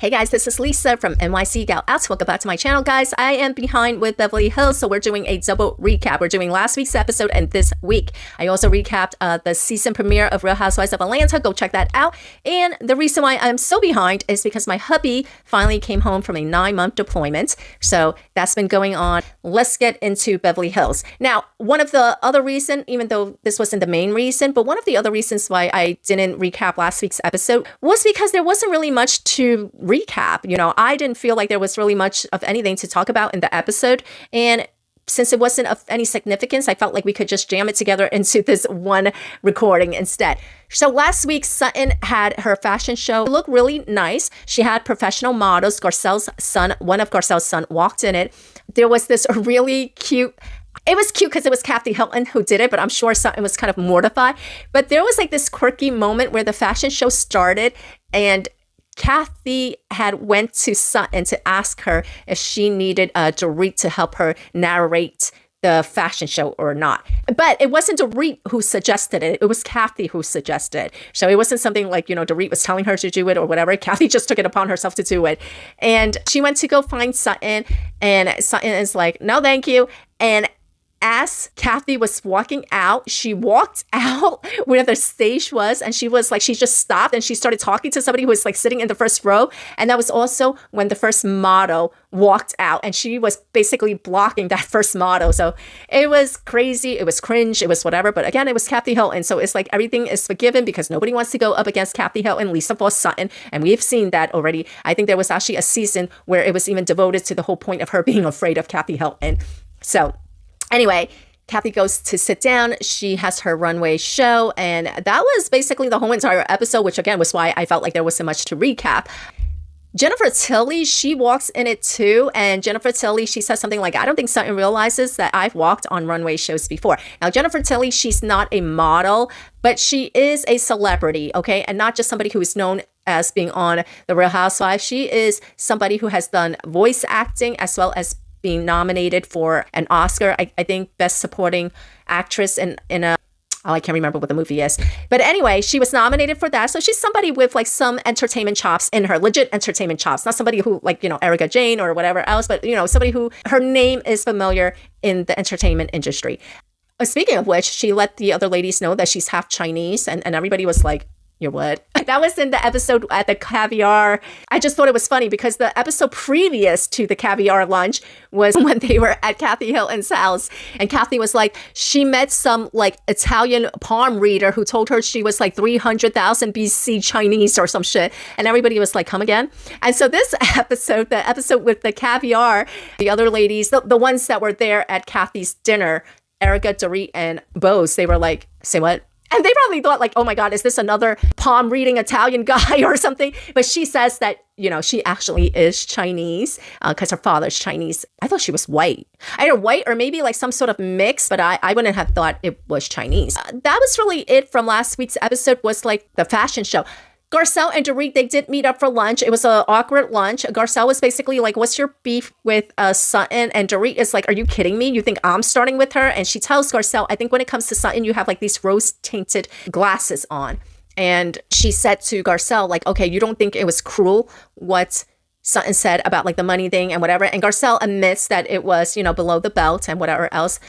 Hey guys, this is Lisa from NYC Gal Outs. Welcome back to my channel, guys. I am behind with Beverly Hills, so we're doing a double recap. We're doing last week's episode and this week. I also recapped the season premiere of Real Housewives of Atlanta. Go check that out. And the reason why I'm so behind is because my hubby finally came home from a 9-month deployment. So that's been going on. Let's get into Beverly Hills. Now, one of the other reasons, even though this wasn't the main reason, but one of the other reasons why I didn't recap last week's episode was because there wasn't really much to recap. You know, I didn't feel like there was really much of anything to talk about in the episode. And since it wasn't of any significance, I felt like we could just jam it together into this one recording instead. So last week, Sutton had her fashion show. It looked really nice. She had professional models. Garcelle's son, one of Garcelle's son, walked in it. There was this really cute. It was cute because it was Kathy Hilton who did it, but I'm sure Sutton was kind of mortified. But there was like this quirky moment where the fashion show started and Kathy had went to Sutton to ask her if she needed Dorit to help her narrate the fashion show or not. But it wasn't Dorit who suggested it. It was Kathy who suggested it. So it wasn't something like, you know, Dorit was telling her to do it or whatever. Kathy just took it upon herself to do it. And she went to go find Sutton, and Sutton is like, no, thank you. And as Kathy was walking out, she walked out where the stage was, and she was like, she just stopped and she started talking to somebody who was like sitting in the first row. And that was also when the first model walked out, and she was basically blocking that first model. So it was crazy. It was cringe. It was whatever. But again, it was Kathy Hilton. So it's like everything is forgiven because nobody wants to go up against Kathy Hilton, Lisa for Sutton. And we've seen that already. I think there was actually a season where it was even devoted to the whole point of her being afraid of Kathy Hilton. So anyway, Kathy goes to sit down. She has her runway show, and that was basically the whole entire episode, which again was why I felt like there wasn't much to recap. Jennifer Tilly, she walks in it too, and Jennifer Tilly, she says something like, I don't think Sutton realizes that I've walked on runway shows before. Now, Jennifer Tilly, she's not a model, but she is a celebrity, okay? And not just somebody who is known as being on The Real Housewives. She is somebody who has done voice acting as well as being nominated for an Oscar, I think Best Supporting Actress in a, oh, I can't remember what the movie is. But anyway, she was nominated for that. So she's somebody with like some entertainment chops in her, legit entertainment chops. Not somebody who like, you know, Erica Jane or whatever else, but, you know, somebody who her name is familiar in the entertainment industry. Speaking of which, she let the other ladies know that she's half Chinese, and everybody was like, you're what? That was in the episode at the caviar. I just thought it was funny because the episode previous to the caviar lunch was when they were at Kathy Hilton's house. And Kathy was like, she met some like Italian palm reader who told her she was like 300,000 BC Chinese or some shit. And everybody was like, come again? And so this episode, the episode with the caviar, the other ladies, the ones that were there at Kathy's dinner, Erica, Dorit, and Bose, they were like, say what? And they probably thought like, oh my God, is this another palm reading Italian guy or something? But she says that, you know, she actually is Chinese because her father's Chinese. I thought she was white. Either white or maybe like some sort of mix, but I wouldn't have thought it was Chinese. That was really it from last week's episode, was like the fashion show. Garcelle and Dorit, they did meet up for lunch. It was an awkward lunch. Garcelle was basically like, what's your beef with Sutton? And Dorit is like, are you kidding me? You think I'm starting with her? And she tells Garcelle, I think when it comes to Sutton, you have like these rose-tinted glasses on. And she said to Garcelle, like, okay, you don't think it was cruel what Sutton said about like the money thing and whatever. And Garcelle admits that it was, you know, below the belt and whatever else.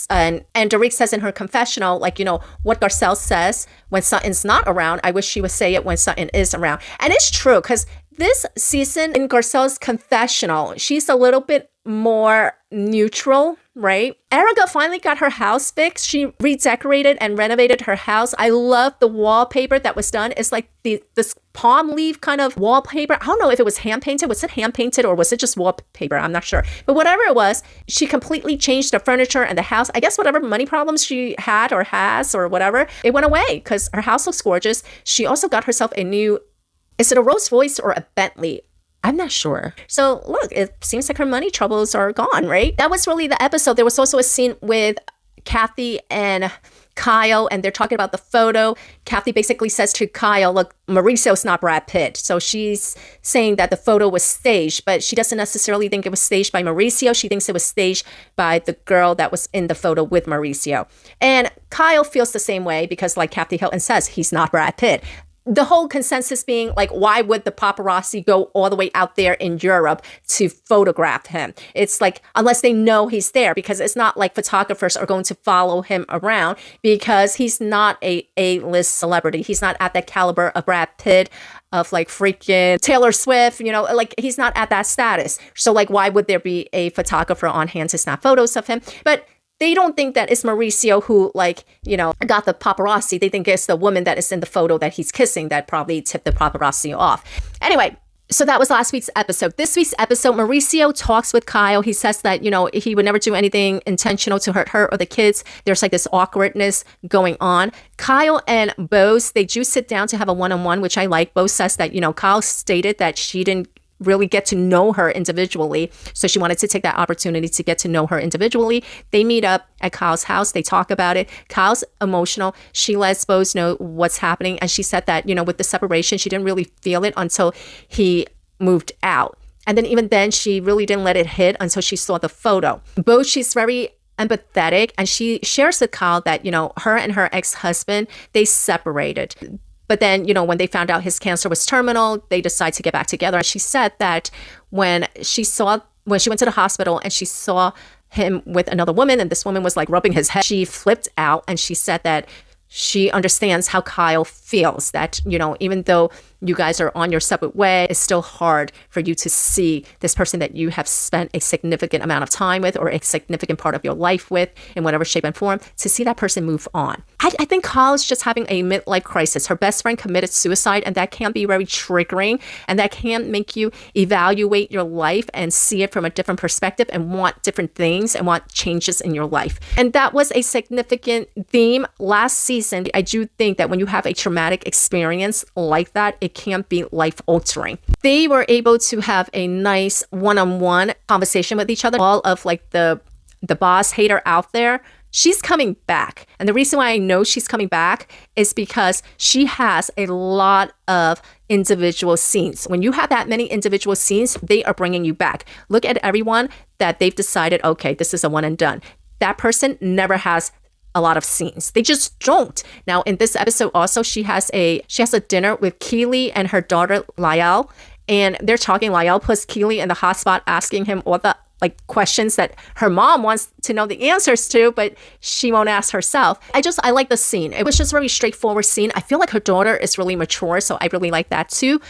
And Dorit says in her confessional, like, you know, what Garcelle says when Sutton's not around, I wish she would say it when Sutton is around. And it's true, because this season in Garcelle's confessional, she's a little bit more neutral, right? Erica finally got her house fixed. She redecorated and renovated her house. I love the wallpaper that was done. It's like this palm leaf kind of wallpaper. I don't know if it was hand painted. Was it hand painted or was it just wallpaper? I'm not sure. But whatever it was, she completely changed the furniture and the house. I guess whatever money problems she had or has or whatever, it went away because her house looks gorgeous. She also got herself a new, is it a Rolls Royce or a Bentley? I'm not sure. So look, it seems like her money troubles are gone, right? That was really the episode. There was also a scene with Kathy and Kyle, and they're talking about the photo. Kathy basically says to Kyle, look, Mauricio's not Brad Pitt. So she's saying that the photo was staged, but she doesn't necessarily think it was staged by Mauricio. She thinks it was staged by the girl that was in the photo with Mauricio. And Kyle feels the same way because, like Kathy Hilton says, he's not Brad Pitt. the whole consensus being like, why would the paparazzi go all the way out there in Europe to photograph him? It's like, unless they know he's there, because it's not like photographers are going to follow him around, because he's not a A-list celebrity. He's not at that caliber of Brad Pitt, of like freaking Taylor Swift, you know, like he's not at that status. So like, why would there be a photographer on hand to snap photos of him? But they don't think that it's Mauricio who, like, you know, got the paparazzi. They think it's the woman that is in the photo that he's kissing that probably tipped the paparazzi off. Anyway, so that was last week's episode. This week's episode, Mauricio talks with Kyle. He says that, you know, he would never do anything intentional to hurt her or the kids. There's like this awkwardness going on. Kyle and Bose, they do sit down to have a one-on-one, which I like. Bose says that, you know, Kyle stated that she didn't really get to know her individually. So she wanted to take that opportunity to get to know her individually. They meet up at Kyle's house. They talk about it. Kyle's emotional. She lets Bose know what's happening. And she said that, you know, with the separation, she didn't really feel it until he moved out. And then even then, she really didn't let it hit until she saw the photo. Bose, she's very empathetic. And she shares with Kyle that, you know, her and her ex-husband, they separated. But then, you know, when they found out his cancer was terminal, they decided to get back together. She said that when she went to the hospital and she saw him with another woman, and this woman was like rubbing his head, she flipped out, and she said that she understands how Kyle feels, that, you know, even though you guys are on your separate way, it's still hard for you to see this person that you have spent a significant amount of time with, or a significant part of your life with, in whatever shape and form, to see that person move on. I think Kyle's just having a midlife crisis. Her best friend committed suicide, and that can be very triggering, and that can make you evaluate your life and see it from a different perspective, and want different things and want changes in your life. And that was a significant theme last season. I do think that when you have a traumatic experience like that, it can be life-altering. They were able to have a nice one-on-one conversation with each other. All of like the boss hater out there, she's coming back. And the reason why I know she's coming back is because she has a lot of individual scenes. When you have that many individual scenes, they are bringing you back. Look at everyone that they've decided, okay, this is a one and done. That person never has a lot of scenes. They just don't. Now, in this episode also, she has a dinner with Keely and her daughter, Lyell. And they're talking. Lyell puts Keely in the hot spot, asking him all the like questions that her mom wants to know the answers to, but she won't ask herself. I like the scene. It was just a very straightforward scene. I feel like her daughter is really mature, so I really like that too.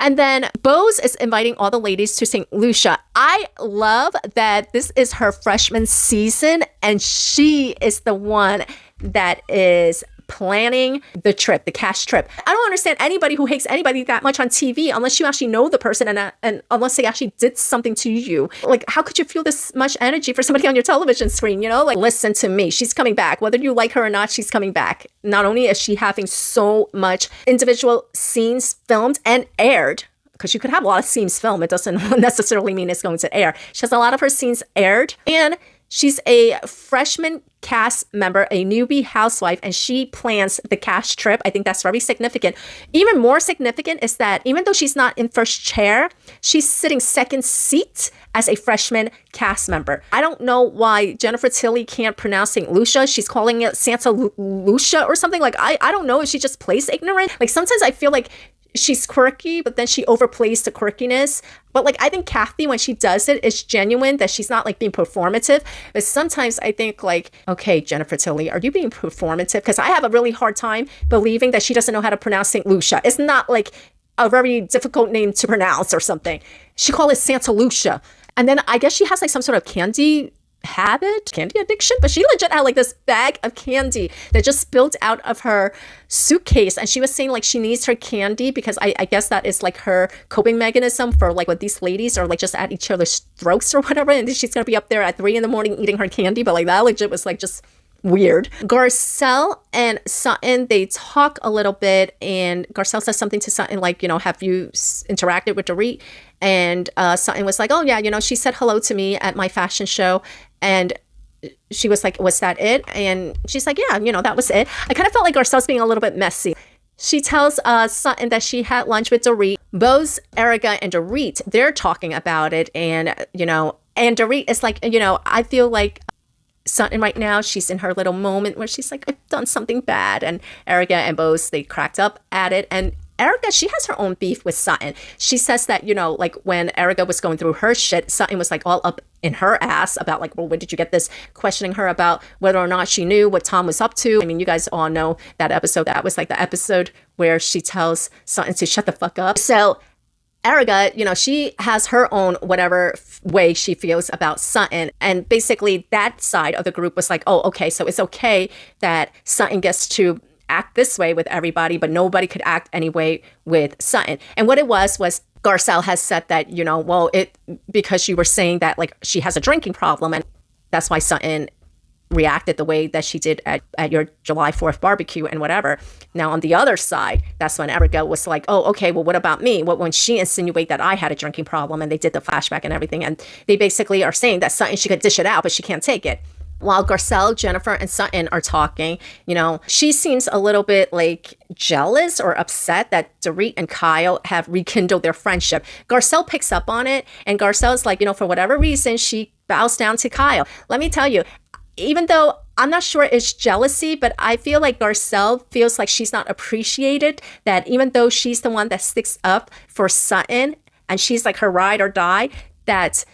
And then Bose is inviting all the ladies to St. Lucia. I love that this is her freshman season, and she is the one that is planning the trip, the cash trip. I don't understand anybody who hates anybody that much on TV unless you actually know the person and unless they actually did something to you. Like, how could you feel this much energy for somebody on your television screen, you know? Like, listen to me. She's coming back. Whether you like her or not, she's coming back. Not only is she having so much individual scenes filmed and aired, because you could have a lot of scenes filmed, it doesn't necessarily mean it's going to air. She has a lot of her scenes aired, and she's a freshman cast member, a newbie housewife, and she plans the cash trip. I think that's very significant. Even more significant is that even though she's not in first chair, she's sitting second seat as a freshman cast member. I don't know why Jennifer Tilly can't pronounce St. Lucia. She's calling it Santa Lucia or something. Like, I don't know if she just plays ignorant. Like, sometimes I feel like she's quirky, but then she overplays the quirkiness. But like, I think Kathy, when she does it, it's genuine, that she's not like being performative. But sometimes I think like, okay, Jennifer Tilly, are you being performative? Because I have a really hard time believing that she doesn't know how to pronounce St. Lucia. It's not like a very difficult name to pronounce or something. She called it Santa Lucia. And then I guess she has like some sort of candy addiction, but she legit had like this bag of candy that just spilled out of her suitcase, and she was saying like she needs her candy because I guess that is like her coping mechanism for like what these ladies are like just at each other's throats or whatever, and then she's gonna be up there at 3 a.m. eating her candy. But like, that legit was like just weird. Garcelle and Sutton, they talk a little bit, and Garcelle says something to Sutton like, you know, have you interacted with Dorit? And Sutton was like, oh yeah, you know, she said hello to me at my fashion show. And she was like, was that it? And she's like, yeah, you know, that was it. I kind of felt like Garcelle's being a little bit messy. She tells Sutton that she had lunch with Dorit. Bose, Erica, and Dorit, they're talking about it. And, you know, and Dorit is like, you know, I feel like Sutton right now. She's in her little moment where she's like, I've done something bad. And Erica and Bose, they cracked up at it. And Erica, she has her own beef with Sutton. She says that, you know, like when Erica was going through her shit, Sutton was like all up in her ass about like, well, where did you get this? Questioning her about whether or not she knew what Tom was up to. I mean, you guys all know that episode. That was like the episode where she tells Sutton to shut the fuck up. So Erica, you know, she has her own whatever way she feels about Sutton. And basically that side of the group was like, oh, okay, so it's okay that Sutton gets to act this way with everybody, but nobody could act any way with Sutton. And what it was Garcelle has said that, you know, well, because you were saying that like she has a drinking problem and that's why Sutton reacted the way that she did at your July 4th barbecue and whatever. Now, on the other side, that's when Erica was like, oh, okay, well, what about me? When she insinuated that I had a drinking problem and they did the flashback and everything. And they basically are saying that Sutton, she could dish it out, but she can't take it. While Garcelle, Jennifer, and Sutton are talking, you know, she seems a little bit like jealous or upset that Dorit and Kyle have rekindled their friendship. Garcelle picks up on it, and Garcelle's like, you know, for whatever reason, she bows down to Kyle. Let me tell you, even though I'm not sure it's jealousy, but I feel like Garcelle feels like she's not appreciated, that even though she's the one that sticks up for Sutton, and she's like her ride or die, that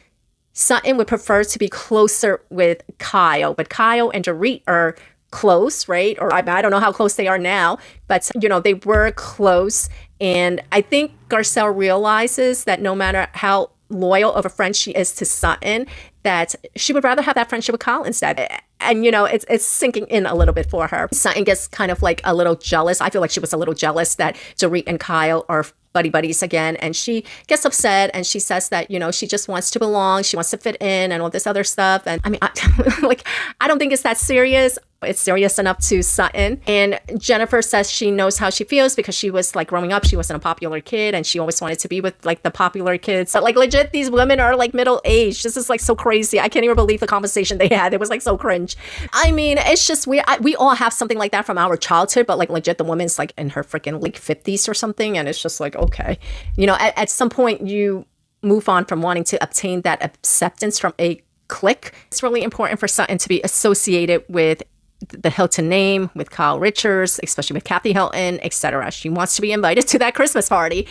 Sutton would prefer to be closer with Kyle, but Kyle and Dorit are close, right? Or I don't know how close they are now, but you know, they were close. And I think Garcelle realizes that no matter how loyal of a friend she is to Sutton, that she would rather have that friendship with Kyle instead. And, you know, it's sinking in a little bit for her. Sutton gets kind of like a little jealous. I feel like she was a little jealous that Dorit and Kyle are buddies again. And she gets upset and she says that, you know, she just wants to belong. She wants to fit in and all this other stuff. And I mean, I don't think it's that serious. It's serious enough to Sutton. And Jennifer says she knows how she feels because she was like growing up, she wasn't a popular kid and she always wanted to be with like the popular kids. But like legit, these women are like middle aged. This is like so crazy. I can't even believe the conversation they had. It was like so cringe. I mean, it's just weird. We all have something like that from our childhood, but like legit, the woman's like in her freaking like 50s or something. And it's just like, okay, you know, at some point you move on from wanting to obtain that acceptance from a clique. It's really important for Sutton to be associated with the Hilton name, with Kyle Richards, especially with Kathy Hilton, etc. She wants to be invited to that Christmas party.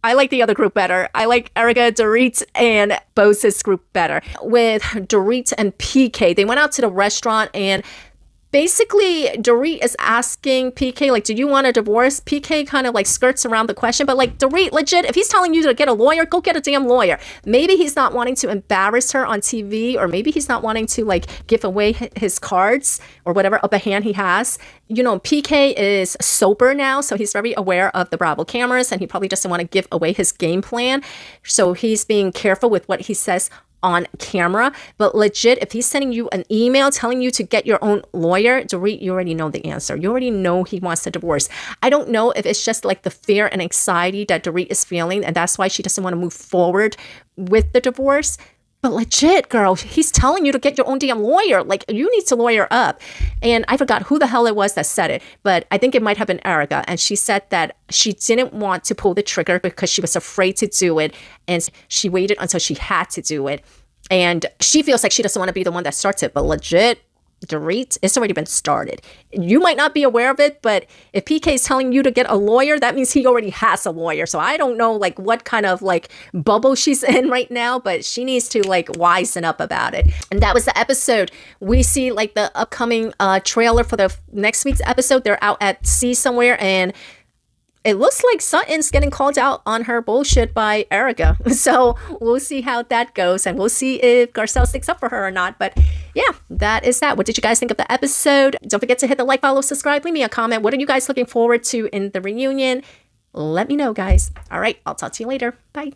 I like the other group better. I like Erica, Dorit, and Bose's group better. With Dorit and PK, they went out to the restaurant and basically, Dorit is asking PK, like, do you want a divorce? PK kind of like skirts around the question, but like, Dorit, legit, if he's telling you to get a lawyer, go get a damn lawyer. Maybe he's not wanting to embarrass her on TV, or maybe he's not wanting to like give away his cards or whatever upper hand he has. You know, PK is sober now, so he's very aware of the Bravo cameras, and he probably doesn't want to give away his game plan. So he's being careful with what he says on camera. But legit, if he's sending you an email telling you to get your own lawyer, Dorit, you already know the answer. You already know he wants a divorce. I don't know if it's just like the fear and anxiety that Dorit is feeling, and that's why she doesn't want to move forward with the divorce. But legit, girl, he's telling you to get your own damn lawyer. Like, you need to lawyer up. And I forgot who the hell it was that said it, but I think it might have been Erica. And she said that she didn't want to pull the trigger because she was afraid to do it. And she waited until she had to do it. And she feels like she doesn't want to be the one that starts it. But legit, Dorit, it's already been started. You might not be aware of it, but if PK is telling you to get a lawyer, that means he already has a lawyer. So I don't know like what kind of like bubble she's in right now, but she needs to like wisen up about it. And that was the episode. We see like the upcoming trailer for the next week's episode. They're out at sea somewhere, and it looks like Sutton's getting called out on her bullshit by Erica. So we'll see how that goes, and we'll see if Garcelle sticks up for her or not. But yeah, that is that. What did you guys think of the episode? Don't forget to hit the like, follow, subscribe, leave me a comment. What are you guys looking forward to in the reunion? Let me know, guys. All right, I'll talk to you later. Bye.